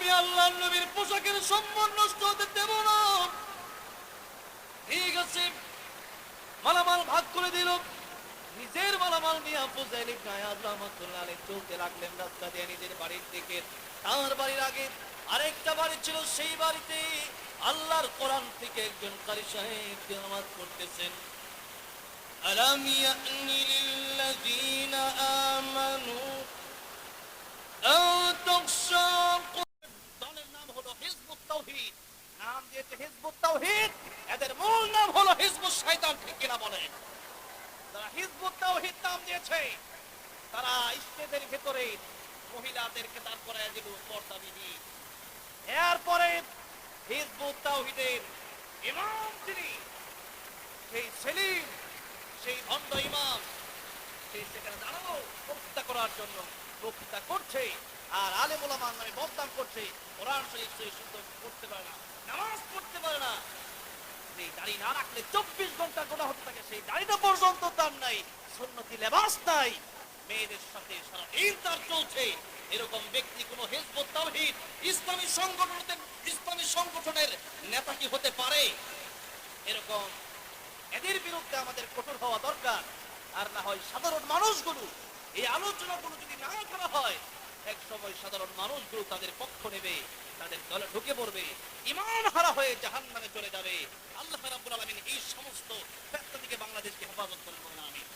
আমি আল্লাহর নবীর পোশাকের সম্মান নষ্ট হতে দেব না। ঠিক আছে, মালামাল ভাগ করে দিল। নিজের মালামাল নিয়ে ফুজাইল ইবনে আয়াদ রাহমাতুল্লাহ আলাইহি চলতে লাগলেন রাস্তা দিয়ে নিজের বাড়ির দিকে। তার বাড়ির আগে আরেকটা বাড়ি ছিল, সেই বাড়িতে আল্লাহর কোরআন থেকে একজন কারি সাহেব তেলাওয়াত করতেছেন। আলাম ইয়ানি লিল্লাযীনা আমানু আন তাখশা, দলের নাম হলো হিজবুত তাওহীদ, নাম দিয়েছে হিজবুত তাওহীদ। এদের মূল নাম হলো হিজবুশ শয়তান, ঠিক কিনা বলেন? তারা হিজবুত তাওহীদ নাম দিয়েছে। তারা স্টেজের ভিতরে মহিলাদেরকে দাঁড় করায় দিল পর্দা বিধি। এরপরে হিজবুত তাওহীদের ইমাম যিনি, সেই সেলিম, সেই ভণ্ড ইমাম, সেই সেখানে দাঁড়ানো বক্তৃতা করার জন্য বক্তৃতা করছে, আর আলেম ওলামার নামে বদনাম করছে। কোরআন শরীফ সে শুদ্ধ পড়তে পারে না, নামাজ পড়তে পারে না। সেই দাড়ি না রাখলে 24 ঘন্টা গুনাহ হতে থাকে, সেই দাড়িটা পর্যন্ত তার নাই, সুন্নতি লেবাস নাই, মেয়েদের সাথে সারাদিন তার চলছে। এরকম ব্যক্তি কোন হিজবুত তাওহীদ ইসলামী সংগঠনের নেতা কি হতে পারে? এরকম এদের বিরুদ্ধে আমাদের কঠোর হওয়া দরকার। আর না হয় সাধারণ মানুষগুলো, এই আলোচনাগুলো যদি না করা হয়, এক সময় সাধারণ মানুষগুলো তাদের পক্ষ নেবে, তাদের দলে ঢুকে পড়বে, ঈমান হারা হয়ে জাহান্নামে চলে যাবে। আল্লাহ রাব্বুল আলামিন এই সমস্ত ফিতনা থেকে বাংলাদেশকে হেফাজত করুন, বলেন আমিন।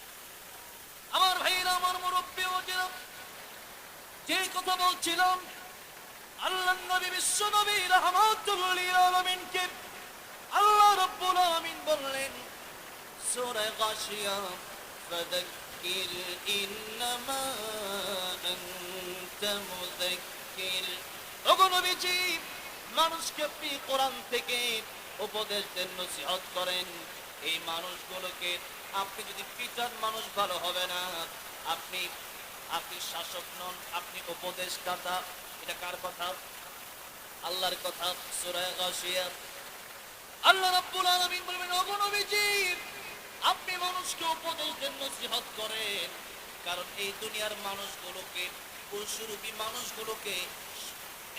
আমার ভাইরা, আমার মুরব্বি ও যারা, যে কথা বলছিলাম, আল্লাহর নবী বিশ্ব নবী রাহমাতুল লিল আলামিনকে আল্লাহ রাব্বুল আলামিন বললেন সূরা গাশিয়া, ফাযাক্কির ইন্নামা আনতা মুযাক্কির। ওগো নবীজি, মানুষকে আপনি কোরআন থেকে উপদেশ দেন, নসিহত করেন। এই মানুষগুলোকে আপনি যদি পিটান, মানুষ ভালো হবে না। আপনি আপনি শাসক নন, আপনি উপদেশদাতা। এটা কার কথা? আল্লাহর কথা। সূরা গাশিয়া, আল্লাহ রাব্বুল আলামিন বলেন, ওগো নবীজি, আপনি মানুষকে উপদেশ দেন, নসিহত করেন। কারণ এই দুনিয়ার মানুষগুলোকে, পশুরূপী মানুষগুলোকে,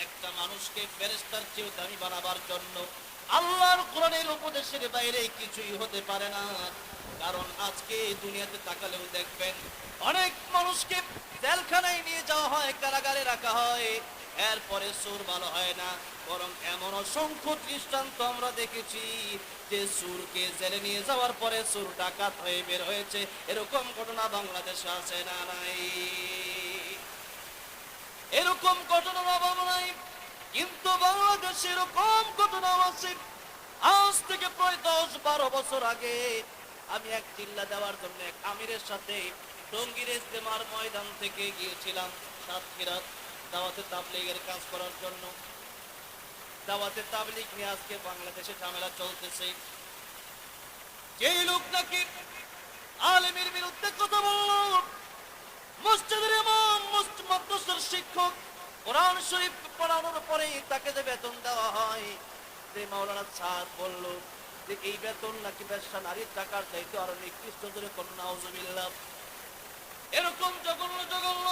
একটা মানুষকে ফেরেশতার চেয়েও দামি বানাবার জন্য আল্লাহর কোরআনের উপদেশের বাইরে কিছুই হতে পারে না। কারণ আজকে দুনিয়াতে তাকালেও দেখবেন অনেক মানুষকে জেলখানায় নিয়ে যাওয়া হয়, কারাগারে রাখা হয়, এরপরে সুর ভালো হয় না। বরং এমন অসংখ্য দৃষ্টান্ত আমরা দেখেছি যে সুরকে জেলে নিয়ে যাওয়ার পরে সুর ডাকাত হয়ে বের হয়েছে। এরকম ঘটনা বাংলাদেশে আছে না নাই? এরকম ঘটনা নাই? কিন্তু বাংলাদেশে এরকম ঘটনা আছে। আজ থেকে প্রায় 10-12 বছর আগে আমি এক চিল্লা দেওয়ার জন্য এক আমিরের সাথে টঙ্গীর ইজতেমার ময়দান থেকে গিয়েছিলাম সাতক্ষীরা দাওয়াতে তাবলীগের কাজ করার জন্য। দাওয়াতে তাবলীগ নিয়ে আজকে বাংলাদেশে ঝামেলা চলতেছে। যেই লোক নাকি আলেমের বিরুদ্ধে কথা বলল, মসজিদের ইমাম, মাদ্রাসার শিক্ষক, কোরআন শরীফ পড়ানোর পরে তাকে যে বেতন দেওয়া হয়, যে মাওলানা সাদ বলল যে এই বেতন নাকি বেশ্যা নারীর টাকার চাইতে আরো নিকৃষ্ট, করে কোন নাউজুবিল্লাহ। এরকম জঘন্য জঘন্য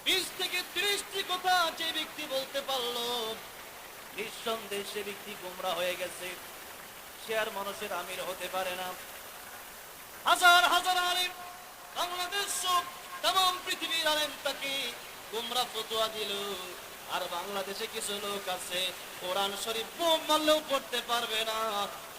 20 থেকে 30টি কথা যে ব্যক্তি বলতে পারলো, নিঃসন্দেহে সে ব্যক্তি গোমরা হয়ে গেছে। সে আর মানুষের আমির হতে পারে না। হাজার হাজার আলেম, বাংলাদেশ তাম পৃথিবীর আলেম তাকে গোমরা ফতোয়া দিল। আর বাংলাদেশে কিছু লোক আছে কোরআন শরীফ বোম মারলেও পড়তে পারবে না,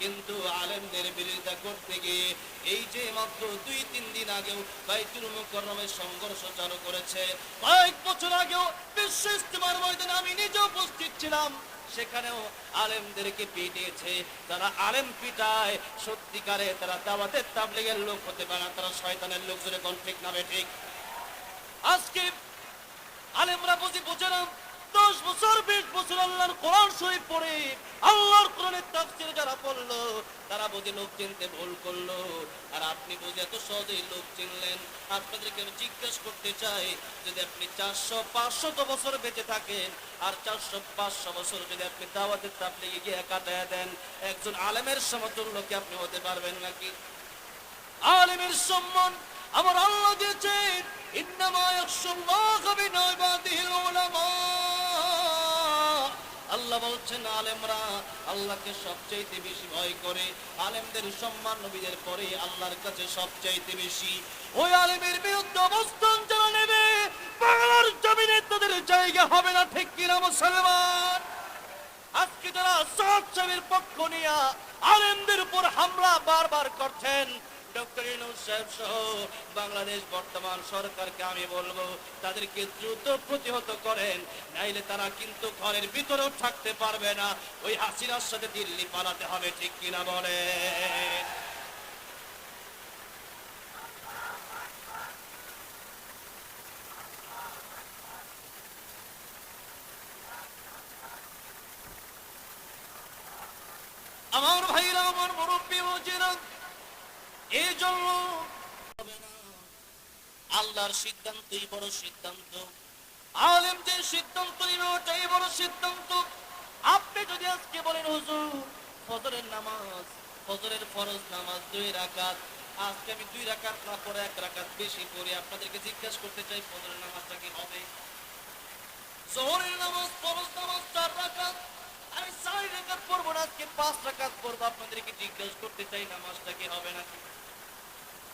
কিন্তু আলেমদের বিরোধিতা করতে গিয়ে এই যে মাত্র 2-3 দিন আগেও বাইতুল মুকাররমে সংঘর্ষ চালু করেছে। কয়েক বছর আগেও বিশ্ব ইজতেমার ময়দানে আমি নিজে উপস্থিত ছিলাম, সেখানেও আলেমদেরকে পিটিয়েছে। যারা আলেম পিটায় সত্যিকারে তারা দাওয়াতের তাবলীগের লোক হতে পারে না, তারা শয়তানের লোক। জোরে কোন ঠিক না ঠিক? আজকে আলেমরা বুঝে না, 10 বছর 20 বছর আল্লাহর কোরআন শরীফ পড়ে আল্লাহর কোরআনের তাফসীর যারা পড়লো, তারা বুঝে লোক চিনতে ভুল করলো। আর আপনি বুঝে এত সহজেই লোক চিনলেন। আপনাদেরকে আমি জিজ্ঞেস করতে চাই, যদি আপনি 400-500 বছর বেঁচে থাকেন, আর 400-500 বছর যদি আপনি দাওয়াতের তাবলীগে গিয়ে কাটায়া দেন, একজন আলেমের সমতুল্য কি আপনি হতে পারবেন নাকি? আলেমের সম্মান আমার আল্লাহ দিয়েছেন, ইন্নামা ইয়াখশাল্লাহা মিন ইবাদিহিল উলামা। বলেছেন আলেমরা আল্লাহকে সবচাইতে বেশি ভয় করে, আলেমদের সম্মান নবীদের পরে আল্লাহর কাছে সবচাইতে বেশি। ওই আলেমের বিরুদ্ধে অবস্থান যারা নেবে বাংলার জমিনে তাদের জায়গা হবে না, ঠিক কিনা মুসলমান? আজকে যারা সাদ সাহেবের পক্ষ নিয়ে আলেমদের উপর হামলা বারবার করছেন, ডক্টর ইউনূস সাহেব সহ বাংলাদেশ বর্তমান সরকারকে আমি বলবো তাদেরকে দ্রুত প্রতিহত করেন, নাইলে তারা কিন্তু ঘরের ভিতরেও থাকতে পারবে না, ওই হাসিনার সাথে দিল্লি পালাতে হবে, ঠিক কিনা বলেন? আমার ভাইরা, আমার মুরব্বী মুজিরা, এই জন্য আল্লাহর সিদ্ধান্তই বড় সিদ্ধান্ত, আলেম যে সিদ্ধান্ত নিবে ওটাই বড় সিদ্ধান্ত। আপনি যদি আজকে বলেন হুজুর ফজরের নামাজ, ফজরের ফরজ নামাজ 2 রাকাত, আজকে আমি 2 রাকাত না পড়ে 1 রাকাত বেশি পড়ি, আপনাদেরকে জিজ্ঞাসা করতে চাই ফজরের নামাজটা কি হবে? জোহরের নামাজ ফরজ নামাজ 4 রাকাত, আমি 4 রাকাত পড়বো না, আজকে 5 রাকাত পড়বো, আপনাদেরকে জিজ্ঞাসা করতে চাই নামাজটা কি হবে নাকি?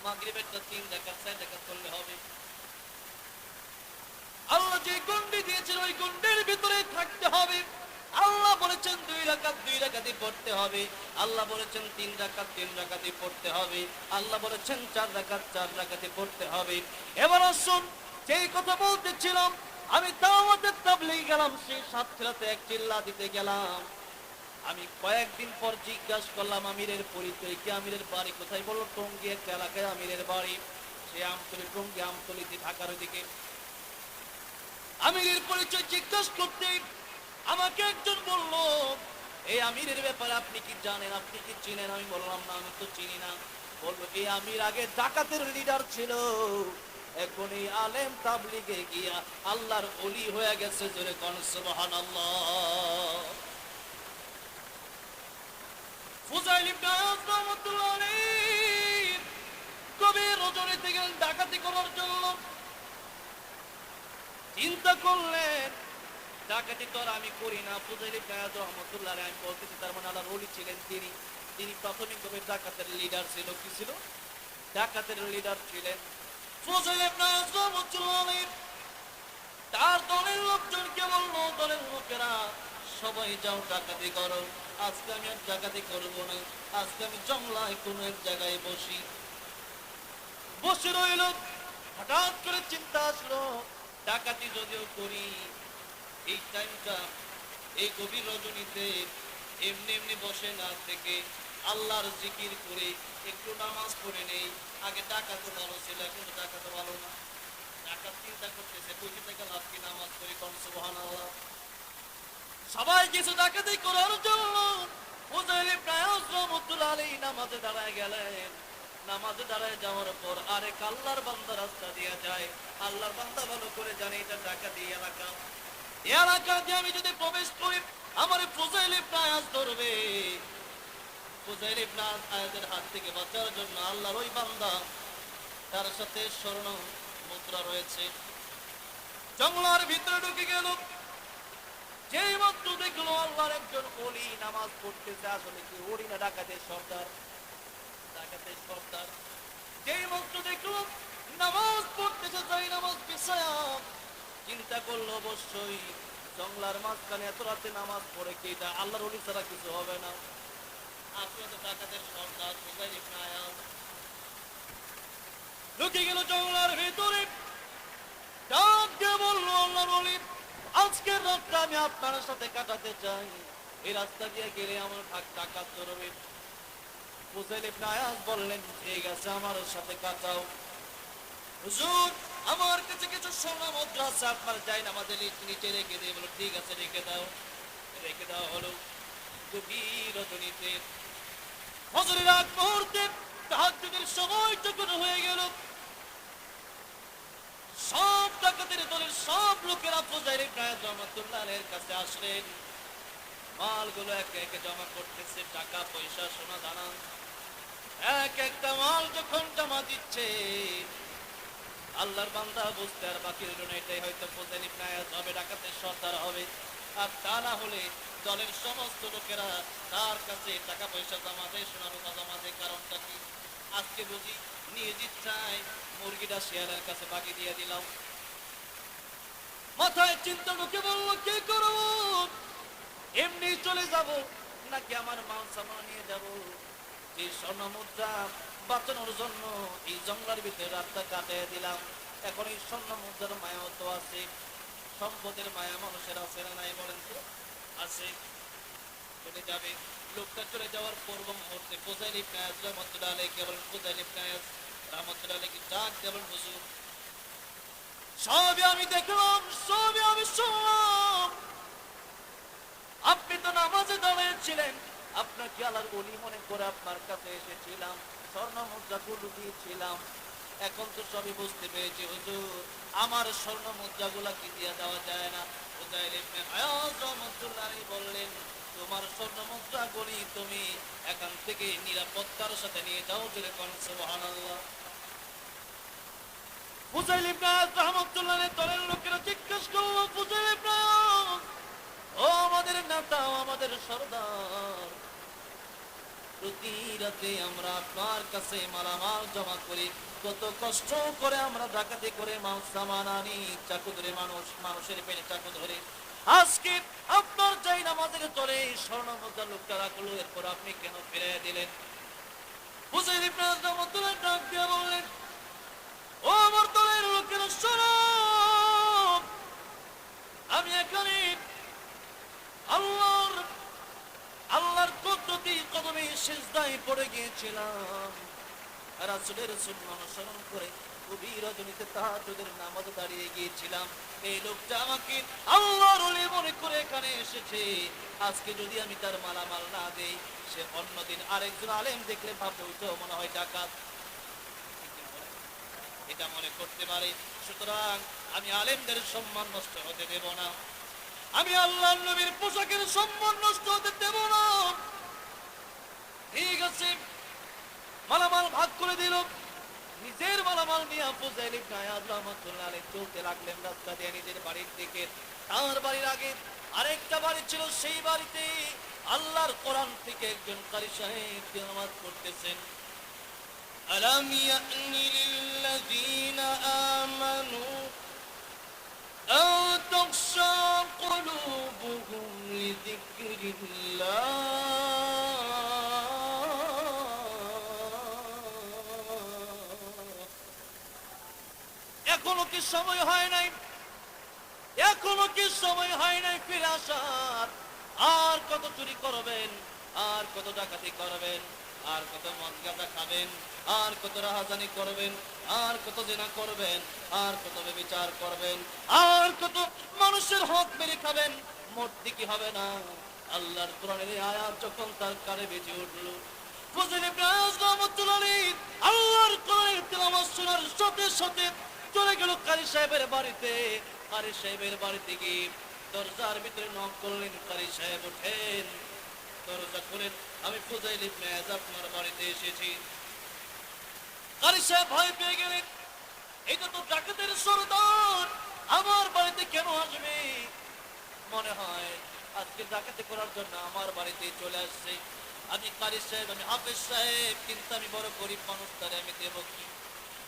মাগরিবেরটা 3 রাকাত 4 রাকাত পড়লে হবে? আল্লাহ যে গন্ডি দিয়েছেন ওই গন্ডির ভিতরে থাকতে হবে। আল্লাহ বলেছেন 2 রাকাত 2 রাকাতই পড়তে হবে, আল্লাহ বলেছেন 3 রাকাত 3 রাকাতই পড়তে হবে, আল্লাহ বলেছেন 4 রাকাত 4 রাকাতই পড়তে হবে। এবার আসুন, যেই কথা বলতেছিলাম, আমি দাওয়াতের তাবলীগ গেলাম, সেই সাতক্ষীরাতে এক চিল্লা দিতে গেলাম। আমি কয়েকদিন পর জিজ্ঞাসা করলাম আমিরের পরিচয় কি, আমিরের বাড়ি কোথায়? বলল টঙ্গী একটা এলাকায় আমিরের বাড়ি, সে আমতলী, টঙ্গী আমতলীতে, ঢাকার ওইদিকে। আমিরের পরিচয় জিজ্ঞাসা করতে আমাকে একজন বলল, এই আমিরের ব্যাপারে আপনি কি জানেন, আপনি কি চিনেন? আমি বললাম না, আমি তো চিনি না। বললো এই আমির আগে ডাকাতের লিডার ছিল, এখন এই আলেম তাবলীগে গিয়া আল্লাহর ওলি হয়ে গেছে, জোরে কোন সুবহানাল্লাহ। ফুজাইল ইবনে আয়াজ রাহমাতুল্লাহ আলাইহি কবি রজনীতে গেলেন ডাকাতি করার জন্য। চিন্তা করলেন ডাকাতি তো আর আমি করি না, ফুজাইল ইবনে আয়াজ রাহমাতুল্লাহ আলাইহি, আমি বলতেছি তার মানে আল্লাহর ওলি ছিলেন তিনি। তিনি প্রাথমিকভাবে ডাকাতের লিডার ছিল, কি ছিল? ডাকাতের লিডার ছিলেন ফুজাইল ইবনে আয়াজ রাহমাতুল্লাহ আলাইহি। তার দলের লোকজনকে বলল, দলের লোকেরা সবাই যাও ডাকাতি করো, আজকে আমি আর ডাকাতি করবো না, আজকে আমি জংলায় কোন এক জায়গায় বসি। বসে রইল। হঠাৎ করে চিন্তা আসলো ডাকাতি যদিও করি, এই টাইমটা, এই গভীর রজনীতে এমনি এমনি বসে না থেকে আল্লাহর জিকির করে একটু নামাজ পড়ে নেই। আগে ডাকাতে ভালো ছিল, এখন ডাকাতে ভালো না। ডাকাত চিন্তা করতেছে বসে থেকে লাভ কি, নামাজ পড়ি, কোন সুবহানাল্লাহ। সবাই কিছু ডাকাতি করার জন্য ফুজাইল ইবনে আয়াজ রাহমাতুল্লাহ আলাইহি নামাজে দাঁড়ায় গেলেন। নামাজে দাঁড়ায় যাওয়ার পর আরেক আল্লাহর বান্দা রাস্তা দিয়ে যায়। আল্লাহর বান্দা ভালো করে জানে এটা ডাকাতি এলাকা, এই এলাকা দিয়ে আমি যদি প্রবেশ করি আমার ফুজাইল ইবনে আয়াজ ধরবে। ফুজাইল ইবনে আয়াজের হাত থেকে বাঁচার জন্য আল্লাহর ওই বান্দা, তার সাথে স্বর্ণ মুদ্রা রয়েছে, জঙ্গলার ভিতরে ঢুকে গেল। যেই মাত্র দেখলো আল্লাহর একজন ওলি নামাজ পড়তেছে, আসলে কি ওলি না ডাকাতের সর্দার? ডাকাতের সর্দার। যেই মাত্র দেখলো নামাজ পড়তেছে, যাই নামাজ পিছায়া চিন্তা করলো অবশ্যই জঙ্গলার মাঝখানে এত রাতে নামাজ পড়ে কি এটা আল্লাহর ওলি ছাড়া কিছু হবে না। আসলে তো ডাকাতের সর্দার ফুজাইল ইবনে আয়াজ ঢুকে গেল জঙ্গলার ভিতরে। ডাক দিয়ে বললো আল্লাহর ওলি, আজকের রাতটা আমি আপনার সাথে কাটাতে চাই, এই রাস্তা দিয়ে গেলে আমার ডাকাত ধরবে। ফুজাইল ইবনে আয়াজ বললেন ঠিক আছে আমার সাথে কাটাও। হুজুর আমার কাছে কিছু সোনা মুদ্রা আছে, আপনার যাই নামাজের নিচে রেখে দিয়ে। বলো ঠিক আছে রেখে দাও। রেখে দেওয়া হলো। গভীর রজনীতে ফজরের আগ মুহূর্তে তাহাজ্জুদের সময় যখন হয়ে গেল, সব ডাকাতের দলের সব লোকেরা ফুজাইল ইবনে আয়াজ রাহমাতুল্লাহ আলাইহির কাছে আসলেন। মালগুলো একে একে জমা করতেছে, টাকা পয়সা সোনা দানা, এক একটা মাল যখন জমা দিচ্ছে আল্লাহর বান্দা বুঝতে আর বাকি রইল না, এটাই হয়তো ফুজাইল ইবনে আয়াজ হবে, ডাকাতের সর্দার হবে। আর তা না হলে দলের সমস্ত লোকেরা তার কাছে টাকা পয়সা জমা দেয়, সোনার জমা দেয়। কারণটা কি? আজকে বুঝি নিজ ইচ্ছায় মুরগিটা শিয়ালের কাছে বাকি দিয়ে দিলাম। মাথায় চিন্তা ঢুকে বলল, কি করব? এমনি চলে যাব নাকি আমার মাল সামান নিয়ে যাব? যে স্বর্ণ মুদ্রা বাঁচানোর জন্য এই জঙ্গলের ভিতরে রাতটা কাটিয়ে দিলাম, এখন এই স্বর্ণ মুদ্রার মায়া তো আছে, সম্পদের মায়া মানুষের আছে না নাই বলেন তো? আছে। চলে যাবে। লোকটা চলে যাওয়ার পূর্ব মুহূর্তে ফুজাইল ইবনে আয়াজ রাহমাতুল্লাহ আলাইহি বলেন, ফুজাইল ইবনে আয়াজ রাহমাতুল্লাহ আলাইহি ডাক দিয়ে বলেন, হুজুর সবই আমি দেখলাম, সবই আমি শুনলাম। আপনি তো নামাজে দাঁড়িয়েছিলেন, আপনাকে আল্লাহর ওলি মনে করে আপনার কাছে এসেছিলাম, স্বর্ণ মুদ্রাগুলো দিয়েছিলাম। এখন তো সবই বুঝতে পেরেছি হুজুর, আমার স্বর্ণ মুদ্রাগুলা কি দিয়ে দেওয়া যায় না? ফুজাইল ইবনে আয়াজ রাহমাতুল্লাহ আলাইহি বললেন, তোমার স্বর্ণ মুদ্রাগুলি তুমি এখান থেকে নিরাপত্তার সাথে নিয়ে যাও। জোরে কোন সুবহানাল্লাহ। ফুজাইল ইবনে আয়াজ রাহমাতুল্লাহ আলাইহি দলের লোকেরা জিজ্ঞেস করলো, ফুজাইল ইবনে আয়াজ, ও আমাদের নেতা, আমাদের সর্দার, প্রতি রাতে আমরা আপনার কাছে মালামাল জমা করি, কত কষ্ট করে আমরা ডাকাতি করে মাল সামান আনি, চাকু ধরে মানুষের পেটে চাকু ধরে। আজকে আপনার চাই নামাজের চলে স্বর্ণ মুদ্রা লোকটা রাখলো, এরপর আপনি কেন ফিরিয়ে দিলেন? ফুজাইল ইবনে আয়াজ রাহমাতুল্লাহ ডাক দিয়ে বললেন, ও আমার দলের লোকেরা শোনো, আমি এখানে আল্লাহর কুদরতি কদমে সিজদায় পড়ে গিয়েছিলাম, রাসূলের সুন্নাহ অনুসরণ করে গভীর রজনীতে তাহাজ্জুদের নামাজে দাঁড়িয়ে গিয়েছিলাম। এই লোকটা আমাকে আল্লাহর ওলি মনে করে এখানে এসেছে, আজকে যদি আমি তার মালামাল না দেই, সে অন্যদিন আরেকজন আলেম দেখলে ভাববে ওইটাও মনে হয় ডাকাত, এটা মনে করতে পারে। সুতরাং আমি আলেমদের সম্মান নষ্ট হতে দেব না, আমি আল্লাহর নবীর পোশাকের সম্মান নষ্ট হতে দেব না। ঠিক আছে, মালামাল ভাগ করে দিল। নিজের মালামাল নিয়ে ফুজাইল ইবনে আয়াজ রাহমাতুল্লাহ আলাইহি চলতে লাগলেন রাস্তা দিয়ে নিজের বাড়ির দিকে। তার বাড়ির আগে আরেকটা বাড়ি ছিল, সেই বাড়িতে আল্লাহর কোরআন থেকে একজন কারি সাহেব তেলাওয়াত করতেছেন। আলাম ইয়ানি লিল্লাযীনা আমানু আন তাখশা কুলুবুহুম লিযিকরিল্লাহ, এখনো কি সময় হয় নাই? এখনো কি সময় হয় নাই ফিরে আসার? আর কত চুরি করবেন, আর কত ডাকাতি করবেন, আর কত মদ গাঁজা খাবেন, আর কত রাহাজানি করবেন, আর কত জিনা করবেন, আর কত ব্যভিচার করবেন, আর কত মানুষের হক মেরে খাবেন? মূর্তি কি হবে না? আল্লাহর কোরআনের এই আয়াত যখন তার কানে বেজে উঠল, ফুজাইল ইবনে আয়াজ রাহমাতুল্লাহ আলাইহি আল্লাহর কোরআনের তেলাওয়াত শোনার সাথে সাথে চলে গেল কারি সাহেবের বাড়িতে। কারি সাহেবের বাড়িতে গিয়ে দরজার ভিতরে নক করলেন। কারি সাহেব ওঠেন, দরজা খুলেন, আমি ফুজাইল ইবনে আয়াজ আপনার বাড়িতে এসেছি। কারি সাহেব ভয় পেয়ে গেলেন, এটা তো ডাকাতের সর্দার, আমার বাড়িতে কেন আসবে? মনে হয় আজকে ডাকাতি করার জন্য আমার বাড়িতে চলে আসছে। আমি কারি সাহেব, আমি হাফেজ সাহেব, কিন্তু আমি বড় গরিব মানুষ, তারে আমি দেব কি?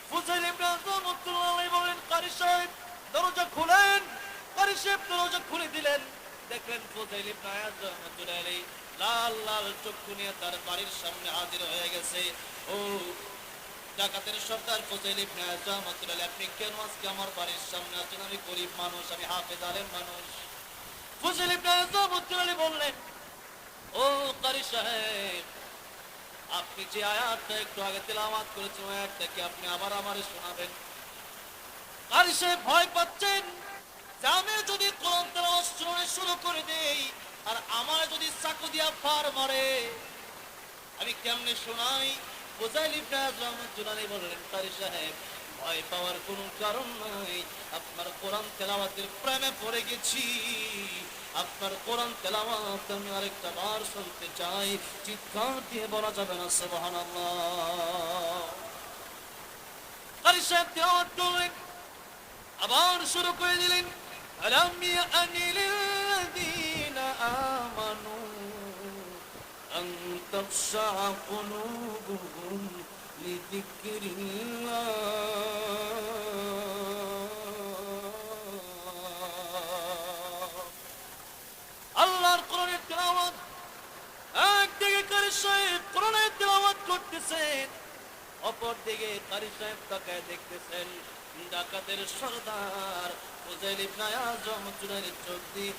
ফুজাইল ইবনে আয়াজ রাহমাতুল্লাহ আলাইহি বলেন, কারি সাহেব দরজা খুলেন। কারি সাহেব দরজা খুলে দিলেন, দেখলেন ফুজাইল ইবনে আয়াজ রাহমাতুল্লাহ আলাইহি লাল লাল চক্ষু নিয়ে তার বাড়ির সামনে হাজির হয়ে গেছে। ও ডাকাতের সর্দার ফুজাইল ইবনে আয়াজ রাহমাতুল্লাহ আলাইহি, আপনি কেন আজকে আমার বাড়ির সামনে আছেন? আমি গরিব মানুষ, আমি হাফেজ আলেম মানুষ। ফুজাইল ইবনে আয়াজ রাহমাতুল্লাহ আলাইহি বললেন, ও কারি সাহেব, আপনি যে আয়াতটা একটু আগে তেলাওয়াত করেছেন, ওই আয়াতটা কি আপনি আবার আমারে শোনাবেন? কারি সাহেব ভয় পাচ্ছেন যে আমি যদি কোরআন তেলাওয়াত শুরু করে দেই আর আমার যদি চাকু দিয়া ফার মারে, আমি কেমনে শোনাই? ফুজাইল ইবনে আয়াজ রাহমাতুল্লাহ আলাইহি বললেন, কারি সাহেব ভয় পাওয়ার কোনো কারণ নাই, আপনার কোরআন তেলাওয়াতের প্রেমে পড়ে গেছি, আপনার কোরআন তেলাওয়াত আমি আরেকটা বার শুনতে চাই। চিৎকার দিয়ে বলা যাবে না সুবহানাল্লাহ। কারি সাহেব তেলাওয়াত করলেন, আবার শুরু করে দিলেন, আলাম ইয়ানি লিল্লাযীনা আমানু تخشع قلوبهم لذكر الله আল্লাহর কোরআনের তেলাওয়াত একদিকে কারি সাহেব কোরআনের তেলাওয়াত করতেছেন, অপর দিকে কারি সাহেব তাকায় দেখতেছেন ডাকাতের সর্দার উজাইল ইবনে আজম চুরের চোখ দিয়ে